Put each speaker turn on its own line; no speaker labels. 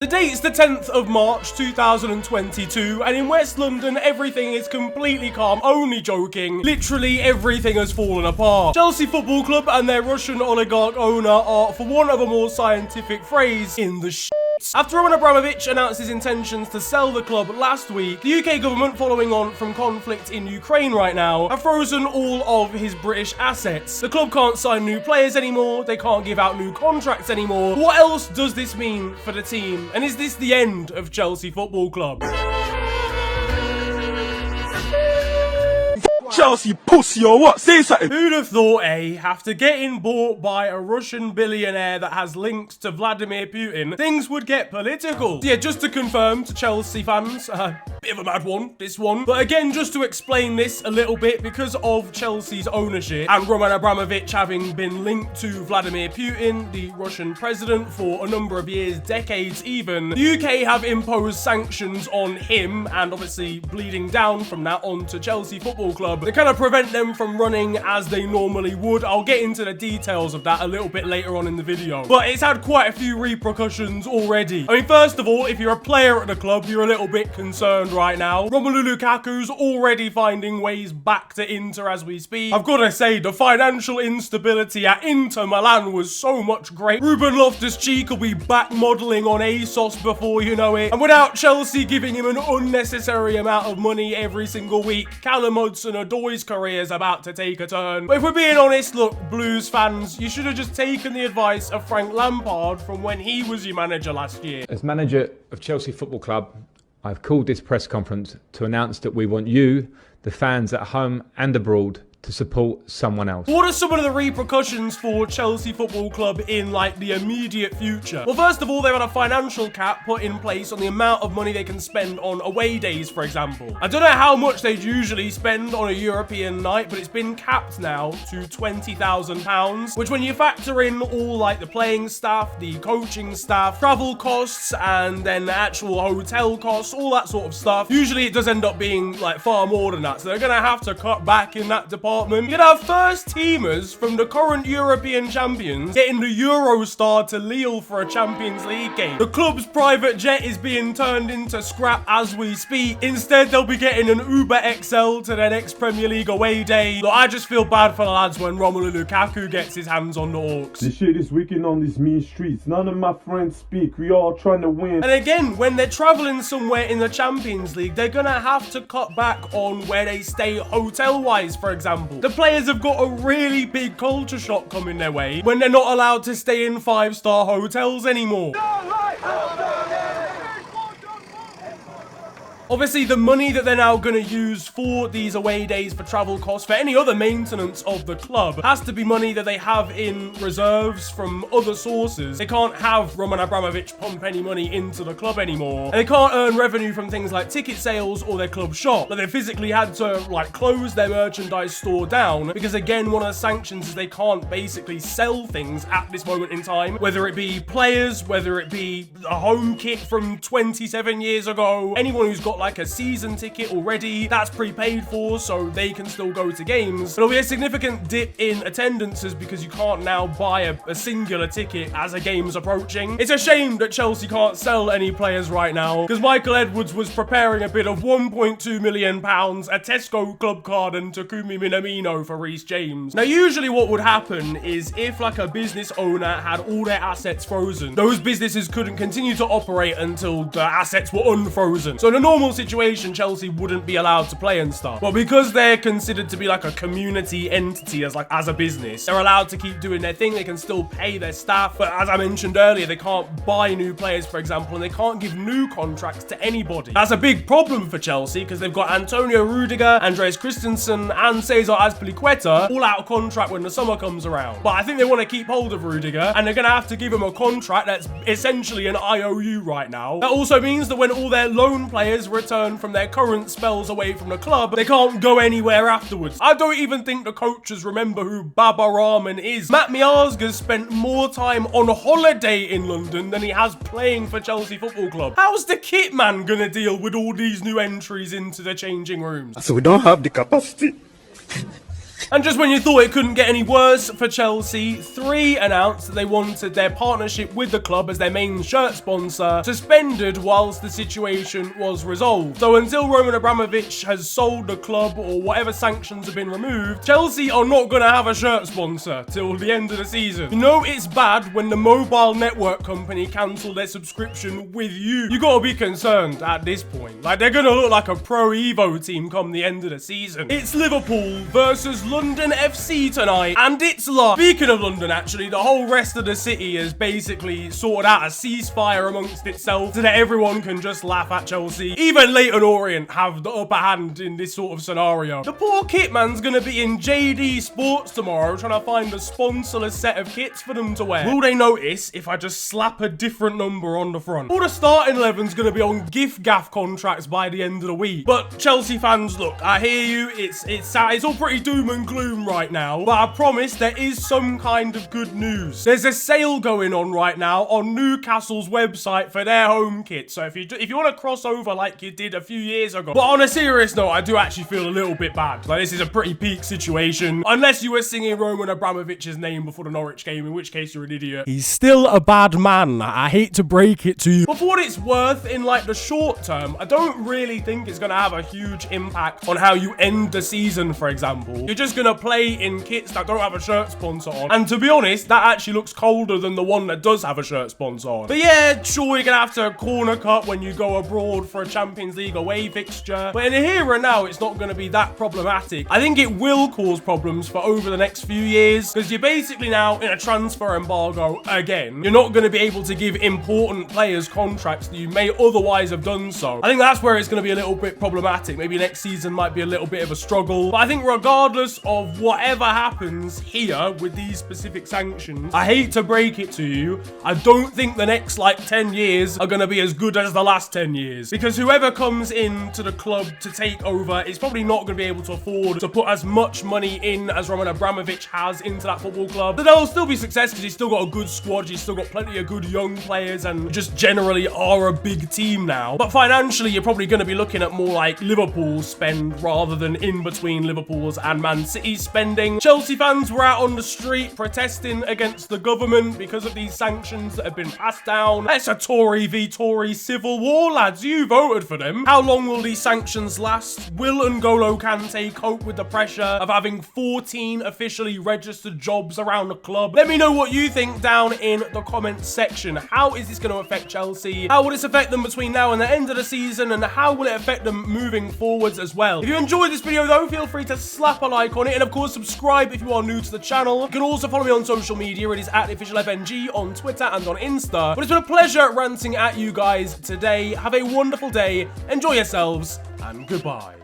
The date's the 10th of March 2022, and in West London everything is completely calm, only joking. Literally everything has fallen apart. Chelsea Football Club and their Russian oligarch owner are, for want of a more scientific phrase, in the shit. After Roman Abramovich announced his intentions to sell the club last week, the UK government, following on from conflict in Ukraine right now, have frozen all of his British assets. The club can't sign new players anymore, they can't give out new contracts anymore. What else does this mean for the team? And is this the end of Chelsea Football Club?
Chelsea pussy or what? Say something.
Who'd have thought, after getting bought by a Russian billionaire that has links to Vladimir Putin, things would get political. So yeah, just to confirm to Chelsea fans, bit of a mad one, this one. But again, just to explain this a little bit, because of Chelsea's ownership and Roman Abramovich having been linked to Vladimir Putin, the Russian president, for a number of years, decades even, the UK have imposed sanctions on him, and obviously bleeding down from that onto Chelsea Football Club. They kind of prevent them from running as they normally would. I'll get into the details of that a little bit later on in the video. But it's had quite a few repercussions already. I mean, first of all, if you're a player at the club, you're a little bit concerned right now. Romelu Lukaku's already finding ways back to Inter as we speak. I've got to say, the financial instability at Inter Milan was so much great. Ruben Loftus-Cheek will be back modelling on ASOS before you know it. And without Chelsea giving him an unnecessary amount of money every single week, Callum Hudson-Odoi's career is about to take a turn. But if we're being honest, look, Blues fans, you should have just taken the advice of Frank Lampard from when he was your manager last year.
As manager of Chelsea Football Club, I've called this press conference to announce that we want you, the fans at home and abroad, to support someone else.
What are some of the repercussions for Chelsea Football Club in like the immediate future? Well, first of all, they've had a financial cap put in place on the amount of money they can spend on away days, for example. I don't know how much they'd usually spend on a European night, but it's been capped now to £20,000, which when you factor in all like the playing staff, the coaching staff, travel costs, and then the actual hotel costs, all that sort of stuff, usually it does end up being like far more than that. So they're gonna have to cut back in that department. You could have first teamers from the current European champions getting the Eurostar to Lille for a Champions League game. The club's private jet is being turned into scrap as we speak. Instead, they'll be getting an Uber XL to their next Premier League away day. Look, I just feel bad for the lads when Romelu Lukaku gets his hands on the Hawks.
This shit is wicked on these mean streets. None of my friends speak. We all trying to win.
And again, when they're traveling somewhere in the Champions League, they're gonna have to cut back on where they stay hotel-wise, for example. The players have got a really big culture shock coming their way when they're not allowed to stay in 5-star hotels anymore. Obviously, the money that they're now going to use for these away days for travel costs, for any other maintenance of the club, has to be money that they have in reserves from other sources. They can't have Roman Abramovich pump any money into the club anymore. And they can't earn revenue from things like ticket sales or their club shop. But they physically had to, like, close their merchandise store down because, again, one of the sanctions is they can't basically sell things at this moment in time, whether it be players, whether it be a home kit from 27 years ago. Anyone who's got like a season ticket already, that's prepaid for, so they can still go to games. There'll be a significant dip in attendances because you can't now buy a singular ticket as a game's approaching. It's a shame that Chelsea can't sell any players right now, because Michael Edwards was preparing a bid of £1.2 million, a Tesco club card, and Takumi Minamino for Reece James. Now, usually what would happen is if like a business owner had all their assets frozen, those businesses couldn't continue to operate until the assets were unfrozen. So in a normal situation, Chelsea wouldn't be allowed to play and stuff. But because they're considered to be like a community entity as a business, they're allowed to keep doing their thing. They can still pay their staff. But as I mentioned earlier, they can't buy new players, for example, and they can't give new contracts to anybody. That's a big problem for Chelsea because they've got Antonio Rudiger, Andreas Christensen, and Cesar Azpilicueta all out of contract when the summer comes around. But I think they want to keep hold of Rudiger, and they're going to have to give him a contract that's essentially an IOU right now. That also means that when all their loan players return from their current spells away from the club, they can't go anywhere afterwards. I don't even think the coaches remember who Baba Rahman is. Matt Miazga's spent more time on holiday in London than he has playing for Chelsea Football Club. How's the kit man gonna deal with all these new entries into the changing rooms?
So we don't have the capacity.
And just when you thought it couldn't get any worse for Chelsea, 3 announced that they wanted their partnership with the club as their main shirt sponsor suspended whilst the situation was resolved. So until Roman Abramovich has sold the club or whatever sanctions have been removed, Chelsea are not going to have a shirt sponsor till the end of the season. You know it's bad when the mobile network company cancel their subscription with you. You gotta be concerned at this point. Like, they're gonna look like a Pro Evo team come the end of the season. It's Liverpool versus London FC tonight, and it's lost. Speaking of London, actually, the whole rest of the city has basically sorted out a ceasefire amongst itself so that everyone can just laugh at Chelsea. Even Leyton Orient have the upper hand in this sort of scenario. The poor kit man's gonna be in JD Sports tomorrow trying to find a sponsorless set of kits for them to wear. Will they notice if I just slap a different number on the front? All the starting 11's gonna be on gift-gaff contracts by the end of the week. But Chelsea fans, look, I hear you. It's all pretty doom and gloom right now, but I promise there is some kind of good news. There's a sale going on right now on Newcastle's website for their home kit. So if you want to cross over like you did a few years ago. But on a serious note, I do actually feel a little bit bad. Like, this is a pretty peak situation. Unless you were singing Roman Abramovich's name before the Norwich game, in which case you're an idiot. He's still a bad man. I hate to break it to you. But for what it's worth, in like the short term, I don't really think it's going to have a huge impact on how you end the season, for example. You're just going to play in kits that don't have a shirt sponsor on. And to be honest, that actually looks colder than the one that does have a shirt sponsor on. But yeah, sure, you're going to have to corner cut when you go abroad for a Champions League away fixture. But in the here and now, it's not going to be that problematic. I think it will cause problems for over the next few years, because you're basically now in a transfer embargo again. You're not going to be able to give important players contracts that you may otherwise have done so. I think that's where it's going to be a little bit problematic. Maybe next season might be a little bit of a struggle. But I think regardless of whatever happens here with these specific sanctions, I hate to break it to you, I don't think the next like 10 years are going to be as good as the last 10 years. Because whoever comes into the club to take over is probably not going to be able to afford to put as much money in as Roman Abramovich has into that football club. But there'll still be success because he's still got a good squad, he's still got plenty of good young players, and just generally are a big team now. But financially, you're probably going to be looking at more like Liverpool's spend rather than in between Liverpool's and Man City's spending. Chelsea fans were out on the street protesting against the government because of these sanctions that have been passed down. It's a Tory v Tory civil war, lads. You voted for them. How long will these sanctions last? Will N'Golo Kante cope with the pressure of having 14 officially registered jobs around the club? Let me know what you think down in the comments section. How is this going to affect Chelsea? How will this affect them between now and the end of the season? And how will it affect them moving forwards as well? If you enjoyed this video though, feel free to slap a like on it, and of course subscribe if you are new to the channel. You can also follow me on social media. It is at officialfng on Twitter and on Insta. But it's been a pleasure ranting at you guys today. Have a wonderful day, enjoy yourselves, and goodbye.